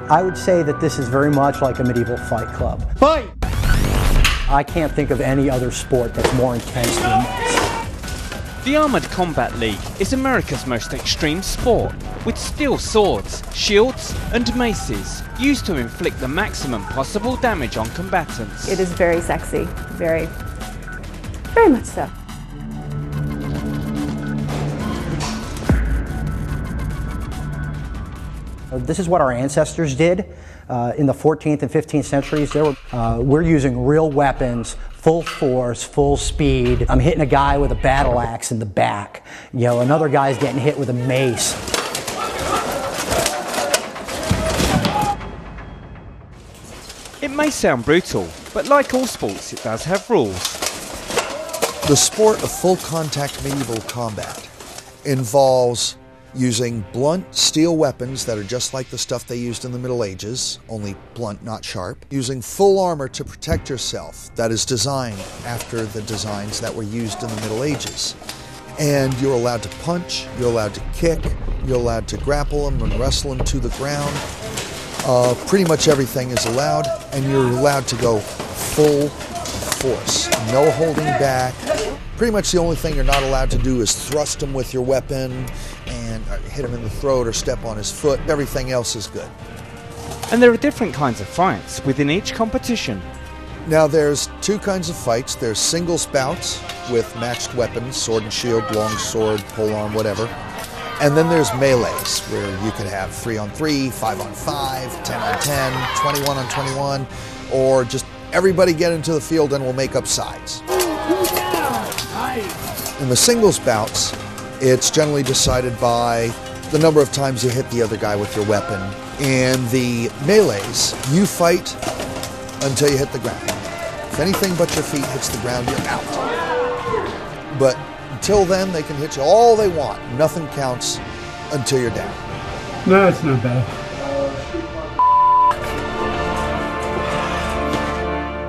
I would say that this is very much like a medieval fight club. Fight! I can't think of any other sport that's more intense than this. The Armored Combat League is America's most extreme sport, with steel swords, shields and maces used to inflict the maximum possible damage on combatants. It is very sexy, very much so. This is what our ancestors did in the 14th and 15th centuries. We're using real weapons, full force, full speed. I'm hitting a guy with a battle axe in the back. You know, another guy's getting hit with a mace. It may sound brutal, but like all sports, it does have rules. The sport of full contact medieval combat involves using blunt steel weapons that are just like the stuff they used in the Middle Ages, only blunt, not sharp. Using full armor to protect yourself that is designed after the designs that were used in the Middle Ages. And you're allowed to punch, you're allowed to kick, you're allowed to grapple them and wrestle them to the ground. Pretty much everything is allowed, and you're allowed to go full force. No holding back. Pretty much the only thing you're not allowed to do is thrust him with your weapon and hit him in the throat or step on his foot. Everything else is good. And there are different kinds of fights within each competition. Now there's two kinds of fights. There's singles bouts with matched weapons, sword and shield, long sword, polearm, whatever. And then there's melees, where you could have 3-on-3, 5-on-5, 10-on-10, 21-on-21, or just everybody get into the field and we'll make up sides. In the singles bouts, it's generally decided by the number of times you hit the other guy with your weapon. In the melees, you fight until you hit the ground. If anything but your feet hits the ground, you're out. But until then, they can hit you all they want. Nothing counts until you're down. No, it's not bad.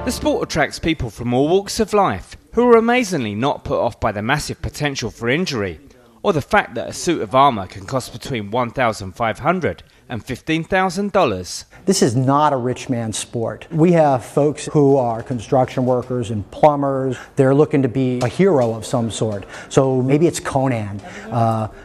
The sport attracts people from all walks of life who are amazingly not put off by the massive potential for injury, or the fact that a suit of armour can cost between $1,500 and $15,000. This is not a rich man's sport. We have folks who are construction workers and plumbers. They're looking to be a hero of some sort. So maybe it's Conan,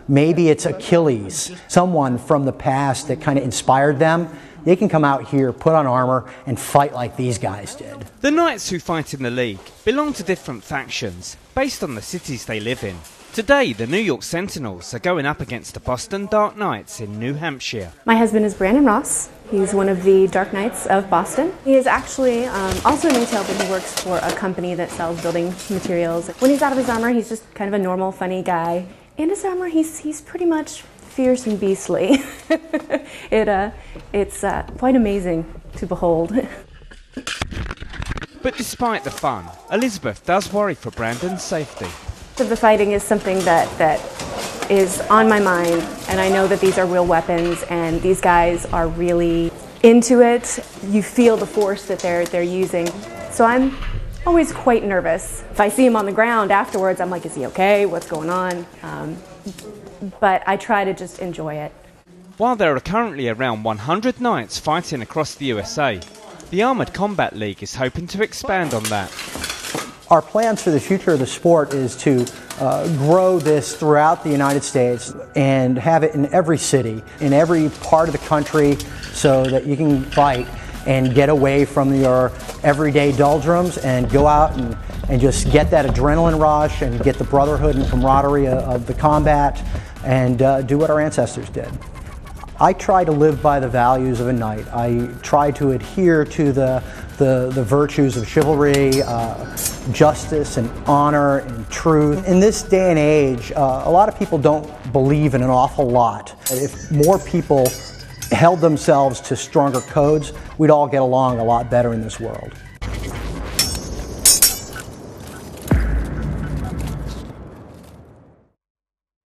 maybe it's Achilles, someone from the past that kind of inspired them. They can come out here, put on armor, and fight like these guys did. The knights who fight in the league belong to different factions based on the cities they live in. Today, the New York Sentinels are going up against the Boston Dark Knights in New Hampshire. My husband is Brandon Ross. He's one of the Dark Knights of Boston. He is actually also in retail, but he works for a company that sells building materials. When he's out of his armor, he's just kind of a normal, funny guy. In his armor, he's pretty much fierce and beastly. It's quite amazing to behold. But despite the fun, Elizabeth does worry for Brandon's safety. The fighting is something that is on my mind, and I know that these are real weapons, and these guys are really into it. You feel the force that they're using. So I'm always quite nervous. If I see him on the ground afterwards, I'm like, is he okay? What's going on? But I try to just enjoy it. While there are currently around 100 knights fighting across the USA, the Armored Combat League is hoping to expand on that. Our plans for the future of the sport is to grow this throughout the United States and have it in every city, in every part of the country, so that you can fight and get away from your everyday doldrums and go out and just get that adrenaline rush and get the brotherhood and camaraderie of the combat and do what our ancestors did. I try to live by the values of a knight. I try to adhere to the virtues of chivalry, justice and honor and truth. In this day and age, a lot of people don't believe in an awful lot. If more people held themselves to stronger codes, we'd all get along a lot better in this world.